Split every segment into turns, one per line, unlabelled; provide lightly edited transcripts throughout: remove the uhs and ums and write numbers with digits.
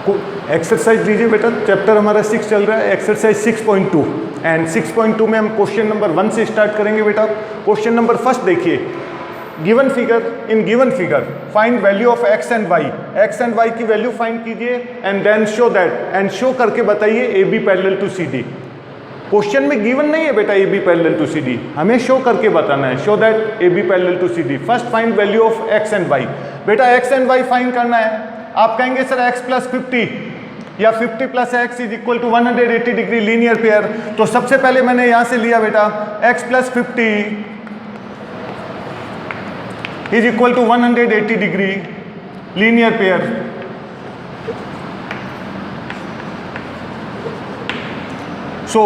Exercise लीजिए बेटा, chapter हमारा 6 चल रहा है, एक्सरसाइज 6.2 एंड 6.2 में हम क्वेश्चन नंबर 1 से स्टार्ट करेंगे बेटा। क्वेश्चन नंबर फर्स्ट देखिए, given figure, in given figure find value of x and y, x and y की वैल्यू फाइंड कीजिए and then show that, and show करके बताइए A B parallel to C D. Question में given नहीं है बेटा A B parallel to C D, हमें show करके बताना है, show that A B parallel to C D. First find value of x and y. बेटा एक्स एंड वाई फाइंड करना है, आप कहेंगे सर एक्स प्लस 50 या 50 plus x is equal to 180 degree linear pair. तो सबसे पहले मैंने यहां से लिया बेटा x plus 50 is equal to 180 degree linear pair. So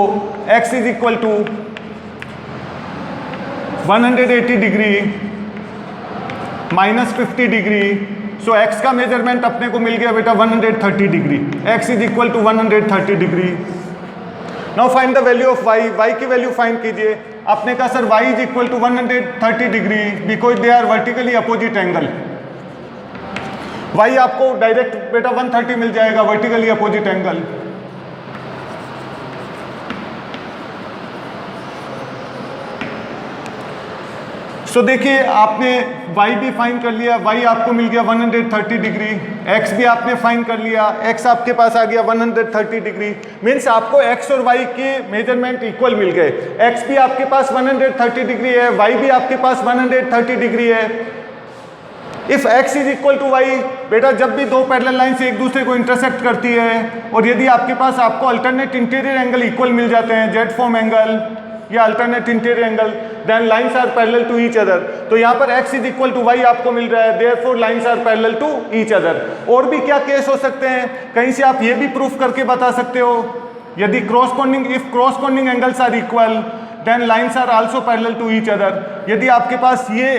x is equal to 180 degree minus 50 degree. So x का मेजरमेंट अपने को मिल गया बेटा 130 degree, x is equal to 130 degree. Now find the value of y, y की value find कीजिए। आपने कहा sir y is equal to 130 degree because they are vertically opposite angle. y आपको डायरेक्ट बेटा 130 मिल जाएगा, वर्टिकली अपोजिट एंगल। तो देखिए आपने y भी फाइंड कर लिया, y आपको मिल गया 130 डिग्री, x भी आपने फाइंड कर लिया, x आपके पास आ गया 130 डिग्री। मीन्स आपको x और y के मेजरमेंट इक्वल मिल गए। x भी आपके पास 130 डिग्री है, y भी आपके पास 130 डिग्री है। If x is equal to y, बेटा जब भी दो पैरेलल लाइंस एक दूसरे को इंटरसेक्ट करती है और यदि आपके पास आपको अल्टरनेट इंटीरियर एंगल इक्वल मिल जाते हैं, जेड फॉर्म एंगल या alternate interior angle, then lines are parallel to each other. तो यहाँ पर x is equal to y आपको मिल रहा है, therefore lines are parallel to each other. और भी क्या केस हो सकते हैं, कहीं से आप ये भी प्रूफ करके बता सकते हो, यदि corresponding, if corresponding angles are equal then lines are also parallel to each other. यदि आपके पास ये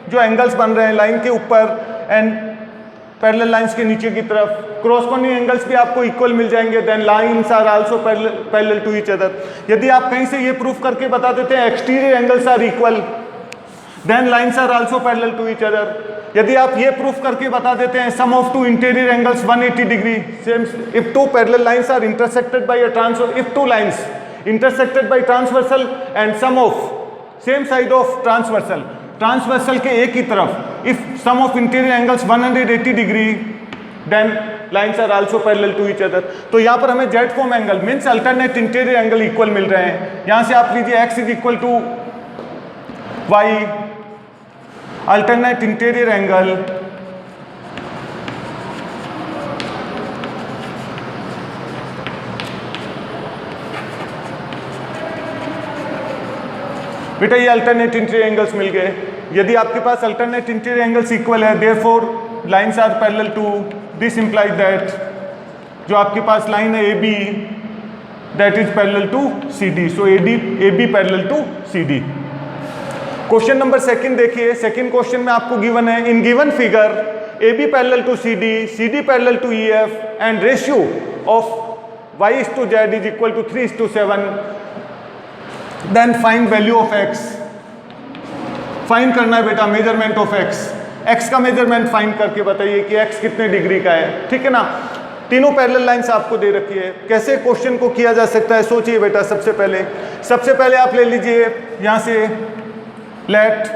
जो एंगल्स बन रहे हैं लाइन के ऊपर एंड पैरेलल लाइंस के नीचे की तरफ, क्रॉसपोंडिंग एंगल्स भी आपको इक्वल मिल जाएंगे, then lines are also parallel to each other. यदि आप कहीं से ये प्रूफ करके बता देते हैं exterior angles are equal then lines are also parallel to each other. यदि आप ये प्रूफ करके बता देते हैं sum of two interior angles 180 degree, same if two parallel lines are intersected by a transverse, if two lines intersected by transversal and sum of same side of transversal, transversal के एक ही तरफ, if sum of interior angles 180 degree then lines are also parallel to each other. तो यहाँ पर हमें Z form angle means alternate interior angle equal मिल रहे हैं। यहाँ से आप लीजिए x is equal to y alternate interior angle बेटा ये अल्टरनेट इंटीरियर एंगल्स मिल गए। यदि आपके पास अल्टरनेट इंटीरियर एंगल्स इक्वल है, therefore lines are parallel to, this implies that जो आपके पास लाइन है A B that is parallel to C D. So A B parallel to C D. Question number second देखिए, second question में आपको given है, in given figure A B parallel to C D parallel to E F and ratio of y is to z is equal to 3:7, then find value of x। फाइंड करना है बेटा measurement of x का measurement find करके बताइए कि x कितने degree का है, ठीक है ना। तीनों पैरेलल लाइंस आपको दे रखी है, कैसे क्वेश्चन को किया जा सकता है सोचिए बेटा। सबसे पहले आप ले लीजिए यहाँ से let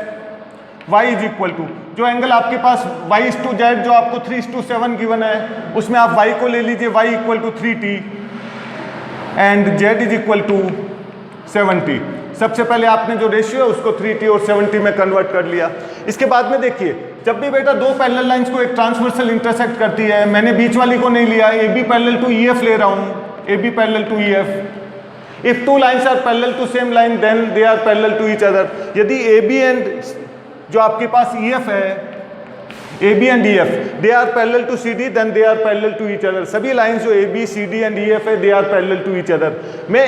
y is equal to, जो एंगल आपके पास y is to z जो आपको 3:7 गिवन है, उसमें आप y को ले लीजिए y equal to 3t and z is equal to 70। सबसे पहले आपने जो रेशियो है उसको 3t और 70 में कन्वर्ट कर लिया। इसके बाद में देखिए, जब भी बेटा दो पैरेलल लाइंस को एक ट्रांसवर्सल इंटरसेक्ट करती है, मैंने बीच वाली को नहीं लिया, A B parallel to E F ले रहा हूँ, A B parallel to E F. If two lines are parallel to same line then they are parallel to each other. यदि ए बी एंड जो आपके पास ई एफ है, A B and E F they are parallel to C D then they are parallel to each other. सभी lines जो A B C D and E F है they are parallel to each other. मैं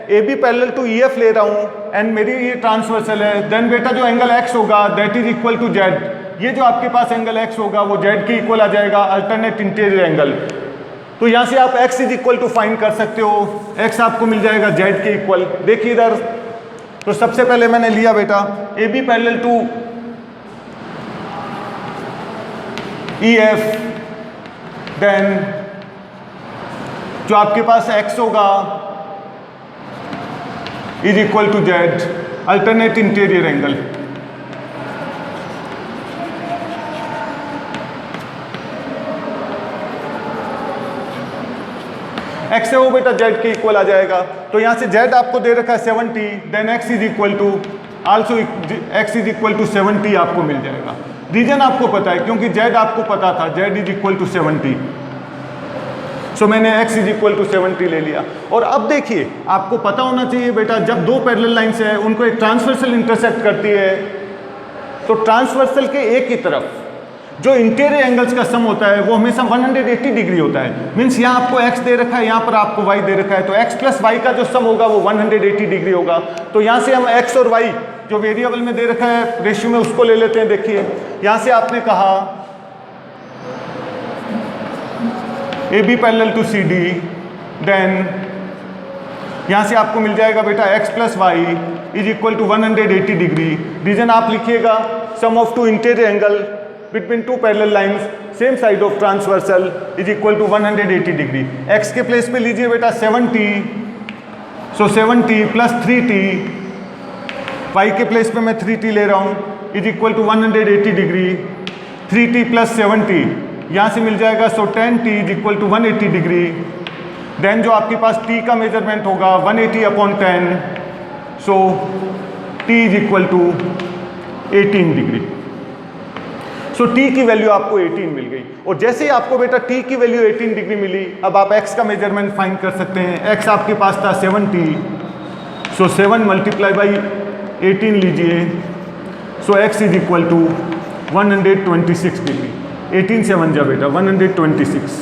A B parallel to E F ले रहा हूँ and मेरी ये transversal है, देन बेटा जो एंगल x होगा that is equal to Z. ये जो आपके पास एंगल x होगा वो z के इक्वल आ जाएगा, अल्टरनेट इंटीरियर एंगल। तो यहाँ से आप x is equal to find कर सकते हो, x आपको मिल जाएगा z के इक्वल। देखिए इधर, तो सबसे पहले मैंने लिया बेटा A B parallel to E F then जो आपके पास x होगा is equal to z, alternate interior angle. x है वो बेटा z के इक्वल आ जाएगा, तो यहां से z आपको दे रखा है 70, then x is equal to also x is equal to 70 आपको मिल जाएगा। रीजन आपको पता है क्योंकि z आपको पता था, z इज इक्वल टू 70, सो मैंने x इज इक्वल टू 70 ले लिया। और अब देखिए आपको पता होना चाहिए बेटा, जब दो पैरेलल लाइंस है उनको एक ट्रांसवर्सल इंटरसेक्ट करती है, तो ट्रांसवर्सल के एक ही तरफ जो इंटीरियर एंगल्स का सम होता है वो हमेशा 180 डिग्री होता है। मीन्स यहाँ आपको x दे रखा है, यहाँ पर आपको y दे रखा है, तो x प्लस y का जो सम होगा वो 180 डिग्री होगा। तो यहाँ से हम x और y जो वेरिएबल में दे रखा है रेशियो में उसको ले लेते हैं। देखिए यहाँ से आपने कहा AB parallel to CD, then यहाँ से आपको मिल जाएगा बेटा x plus y is equal to 180 degree. Reason आप लिखिएगा sum of two interior angle between two parallel lines same side of transversal is equal to 180 degree. x के place पे लीजिए बेटा 70, सो 70 प्लस 3t, y के प्लेस पे मैं 3t ले रहा हूँ is equal to 180 degree. 3t plus 70 यहाँ से मिल जाएगा, so 10t is equal to 180 degree. Then जो आपके पास t का मेजरमेंट होगा 180 upon 10, so t is equal to 18 degree. So t की वैल्यू आपको 18 मिल गई। और जैसे ही आपको बेटा t की वैल्यू 18 डिग्री मिली, अब आप x का मेजरमेंट फाइंड कर सकते हैं। x आपके पास था 70, सो 7 मल्टीप्लाई बाई 18 लीजिए, so x is equal to 126 degree. 18 से 1 जा बेटा 126,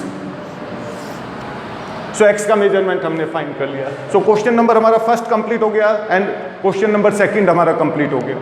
सो x का मेजरमेंट हमने फाइंड कर लिया। सो क्वेश्चन नंबर हमारा फर्स्ट कंप्लीट हो गया एंड क्वेश्चन नंबर सेकंड हमारा कंप्लीट हो गया।